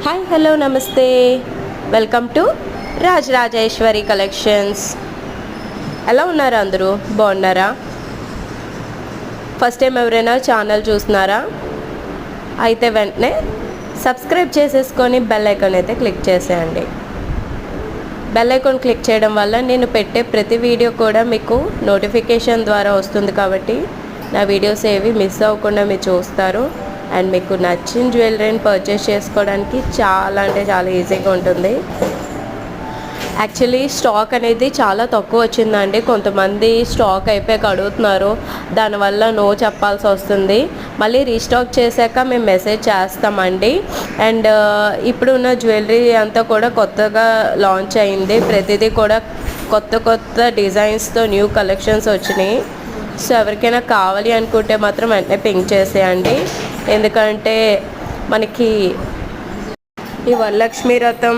Hi hello నమస్తే, welcome to Rajarajeshwari collections. ఎలా ఉన్నారు అందరూ? బాగున్నారా? ఫస్ట్ టైం ఎవరైనా ఛానల్ చూస్తున్నారా? అయితే వెంటనే సబ్స్క్రైబ్ చేసేసుకొని బెల్ ఐకాన్ అయితే క్లిక్ చేసేయండి. బెల్ ఐకాన్ క్లిక్ చేయడం వల్ల నేను పెట్టే ప్రతి వీడియో కూడా మీకు నోటిఫికేషన్ ద్వారా వస్తుంది, కాబట్టి నా వీడియోస్ ఏవి మిస్ అవ్వకుండా మీరు చూస్తారు. అండ్ మీకు నచ్చిన జ్యువెలరీని పర్చేస్ చేసుకోవడానికి చాలా ఈజీగా ఉంటుంది. యాక్చువల్లీ స్టాక్ అనేది చాలా తక్కువ వచ్చిందండి. కొంతమంది స్టాక్ అయిపోయాక అడుగుతున్నారు, దానివల్ల నో చెప్పాల్సి వస్తుంది. మళ్ళీ రీస్టాక్ చేశాక మేము మెసేజ్ చేస్తామండి. అండ్ ఇప్పుడున్న జ్యువెలరీ అంతా కూడా కొత్తగా లాంచ్ అయింది. ప్రతిదీ కూడా కొత్త డిజైన్స్తో న్యూ కలెక్షన్స్ వచ్చినాయి. సో ఎవరికైనా కావాలి అనుకుంటే మాత్రం వెంటనే పింక్ చేసేయండి. ఎందుకంటే మనకి ఈ వరలక్ష్మి వ్రతం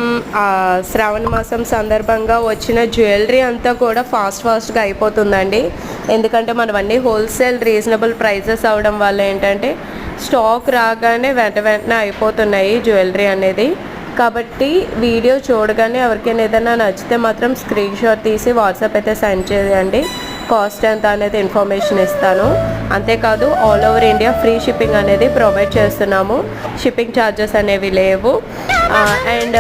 శ్రావణ మాసం సందర్భంగా వచ్చిన జ్యువెలరీ అంతా కూడా ఫాస్ట్గా అయిపోతుందండి. ఎందుకంటే మనవన్నీ హోల్సేల్ రీజనబుల్ ప్రైజెస్ అవడం వల్ల ఏంటంటే స్టాక్ రాగానే వెంటనే అయిపోతున్నాయి జ్యువెలరీ అనేది. కాబట్టి వీడియో చూడగానే ఎవరికైనా ఏదైనా నచ్చితే మాత్రం స్క్రీన్ షాట్ తీసి వాట్సాప్ అయితే సెండ్ చేయండి. కాస్ట్ ఎంత అనేది ఇన్ఫర్మేషన్ ఇస్తాను. అంతేకాదు all over India free shipping అనేది ప్రొవైడ్ చేస్తున్నాము. షిప్పింగ్ ఛార్జెస్ అనేవి లేవు. అండ్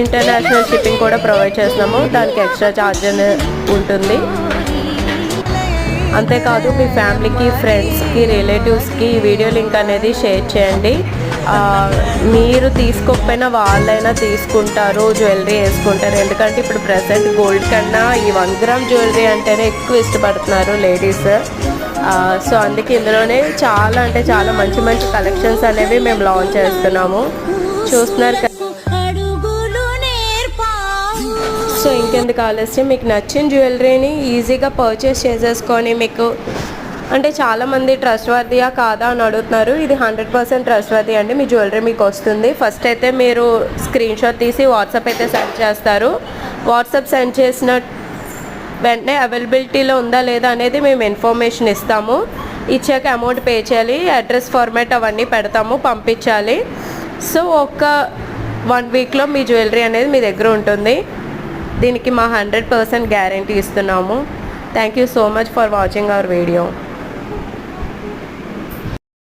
ఇంటర్నేషనల్ షిప్పింగ్ కూడా ప్రొవైడ్ చేస్తున్నాము, దానికి ఎక్స్ట్రా ఛార్జ్ ఉంటుంది. అంతేకాదు మీ ఫ్యామిలీకి, ఫ్రెండ్స్కి, రిలేటివ్స్కి ఈ వీడియో లింక్ అనేది షేర్ చేయండి. మీరు తీసుకోకపోయినా వాళ్ళైనా తీసుకుంటారు, జ్యువెలరీ వేసుకుంటారు. ఎందుకంటే ఇప్పుడు ప్రజెంట్ గోల్డ్ కన్నా ఈ 1 గ్రామ్ జ్యువెలరీ అంటేనే ఎక్కువ ఇష్టపడుతున్నారు లేడీస్. సో అందుకే ఇందులోనే చాలా మంచి కలెక్షన్స్ అనేవి మేము లాంచ్ చేస్తున్నాము. చూస్తున్నారు కదా. సో ఇంకెందుకు ఆలస్యం, మీకు నచ్చిన జ్యువెలరీని ఈజీగా పర్చేస్ చేసేసుకొని మీకు అంటే చాలామంది ట్రస్ట్ వర్దియా కాదా అని అడుగుతున్నారు. ఇది 100% ట్రస్ట్ వర్ది అండి. మీ జ్యువెలరీ మీకు వస్తుంది. ఫస్ట్ అయితే మీరు స్క్రీన్ షాట్ తీసి వాట్సాప్ అయితే సెండ్ చేస్తారు. వాట్సాప్ సెండ్ చేసిన వెంటనే అవైలబిలిటీలో ఉందా లేదా అనేది మేము ఇన్ఫర్మేషన్ ఇస్తాము. ఇచ్చాక అమౌంట్ పే చేయాలి, అడ్రస్ ఫార్మాట్ అవన్నీ పెడతాము, పంపించాలి. సో ఒక 1 వీక్లో మీ జ్యువెలరీ అనేది మీ దగ్గర ఉంటుంది. దీనికి మా 100% గ్యారంటీ ఇస్తున్నాము. Thank you so much for watching our video.